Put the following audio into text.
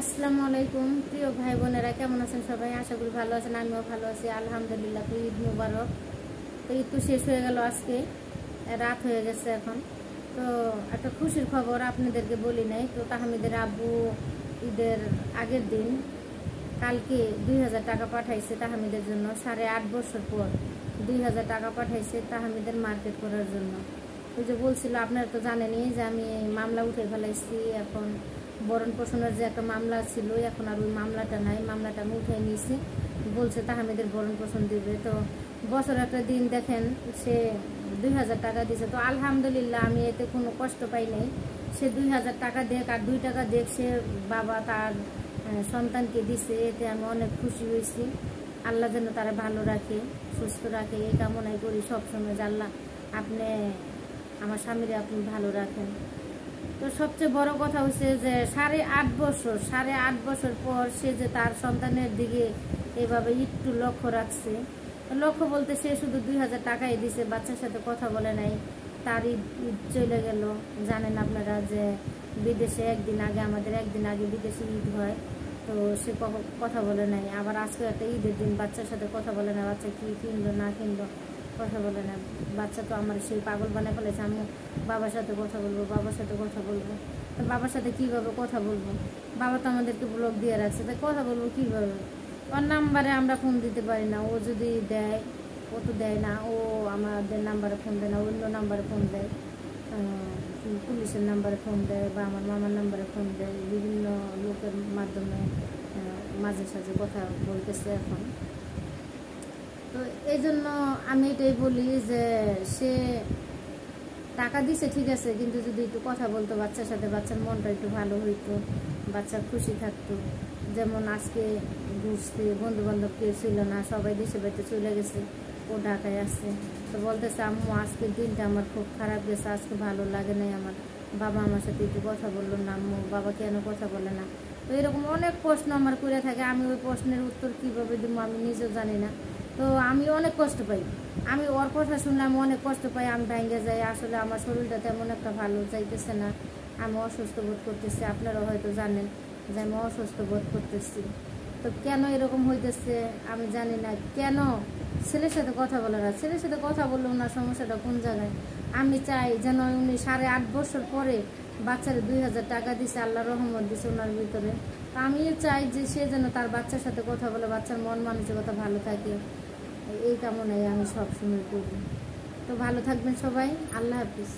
আসসালামু আলাইকুম প্রিয় ভাই বোনেরা, কেমন আছেন সবাই? আশা করি ভালো আছেন, আমিও ভালো আছি আলহামদুলিল্লাহ। তো ঈদ মুবারক। তো ঈদ তো শেষ হয়ে গেল, আজকে রাত হয়ে গেছে এখন। তো একটা খুশির খবর আপনাদেরকে বলি নাই। তো তাহমিদের আব্বু ঈদের আগের দিন কালকে 2000 টাকা পাঠাইছে তাহমিদের জন্য। 8.5 বছর পর 2000 টাকা পাঠাইছে তাহমিদের মার্কেট করার জন্য। ওই যে বলছিল, আপনারা তো জানেনই যে আমি মামলা উঠে ফেলাইছি। এখন বরণ পোষণের যে একটা মামলা ছিল, এখন আর ওই মামলাটা নাই, মামলাটা আমি উঠে নিয়েছি। বলছে তাহমিদের বরণ পোষণ দিবে। তো বছর একটা দিন দেখেন, সে 2000 টাকা দিছে। তো আলহামদুলিল্লাহ, আমি এতে কোনো কষ্ট পাই নাই। সে 2000 টাকা দেখ আর 2 টাকা দেখ, সে বাবা তার সন্তানকে দিছে, এতে আমি অনেক খুশি হয়েছি। আল্লাহ যেন তারা ভালো রাখে, সুস্থ রাখে, এই কামনাই করি সবসময় যে আল্লাহ আপনি আমার স্বামীরে আপনি ভালো রাখেন। তো সবচেয়ে বড় কথা হচ্ছে যে 8.5 বছর পর সে যে তার সন্তানের দিকে এভাবে একটু লক্ষ্য রাখছে। লক্ষ্য বলতে সে শুধু 2000 টাকাই দিছে, বাচ্চার সাথে কথা বলে নাই। তার ঈদ চলে গেল। জানেন আপনারা যে বিদেশে আমাদের একদিন আগে বিদেশে ঈদ হয়। তো সে কথা বলে নাই। আবার আজকে একটা ঈদের দিন বাচ্চার সাথে কথা বলে না, বাচ্চা কি কিনলো না কিনলো কথা বলে না। বাচ্চা তো আমার সেই পাগল বানায় ফেলেছে, আমি বাবার সাথে কথা বলবো, বাবার সাথে কথা বলবো। তো বাবার সাথে কীভাবে কথা বলবো? বাবা তো আমাদেরকে ব্লক দিয়ে রাখছে, তাই কথা বলবো কীভাবে? ওর নাম্বারে আমরা ফোন দিতে পারি না। ও যদি দেয়, ও তো দেয় না। ও আমাদের নাম্বারে ফোন দেয় না, অন্য নাম্বারে ফোন দেয়, পুলিশের নাম্বারে ফোন দেয় বা আমার মামার নাম্বারে ফোন দেয়। বিভিন্ন লোকের মাধ্যমে মাঝে সাঝে কথা বলতেছে এখন। তো এই জন্য আমি এটাই বলি যে সে টাকা দিছে ঠিক আছে, কিন্তু যদি একটু কথা বলতো বাচ্চার সাথে, বাচ্চার মনটা একটু ভালো হইতো, বাচ্চা খুশি থাকতো। যেমন আজকে ঘুরছে, বন্ধু বান্ধব কেউ ছিল না, সবাই দেশে বাড়িতে চলে গেছে, ও ঢাকায় আসছে। তো বলতেছে আম্মু আজকের দিনটা আমার খুব খারাপ গেছে, আজকে ভালো লাগে নাই আমার। বাবা আমার সাথে একটু কথা বললো না, আম্মু বাবা কেন কথা বলে না? তো এরকম অনেক প্রশ্ন আমার করে থাকে। আমি ওই প্রশ্নের উত্তর কীভাবে দিব আমি নিজেও জানি না। তো আমি অনেক কষ্ট পাই, আমি ওর কথা শুনলে আমি অনেক কষ্ট পাই, আমি ভেঙে যাই। আসলে আমার শরীরটা তেমন একটা ভালো যাইতেছে না, আমি অসুস্থ বোধ করতেছি। আপনারাও হয়তো জানেন যে আমি অসুস্থ বোধ করতেছি। তো কেন এরকম হইতেছে আমি জানি না। কেন ছেলের সাথে কথা বলে না? ছেলের সাথে কথা বললেও না, সমস্যাটা কোন জায়গায়? আমি চাই যেন উনি 8.5 বছর পরে বাচ্চার 2000 টাকা দিছে, আল্লাহ রহমত দিছে ওনার ভিতরে। তো আমিও চাই যে সে যেন তার বাচ্চার সাথে কথা বলে, বাচ্চার মন মানসিকতা ভালো থাকে, এই কামনাই আমি সবসময় করি। তো ভালো থাকবেন সবাই, আল্লাহ হাফিজ।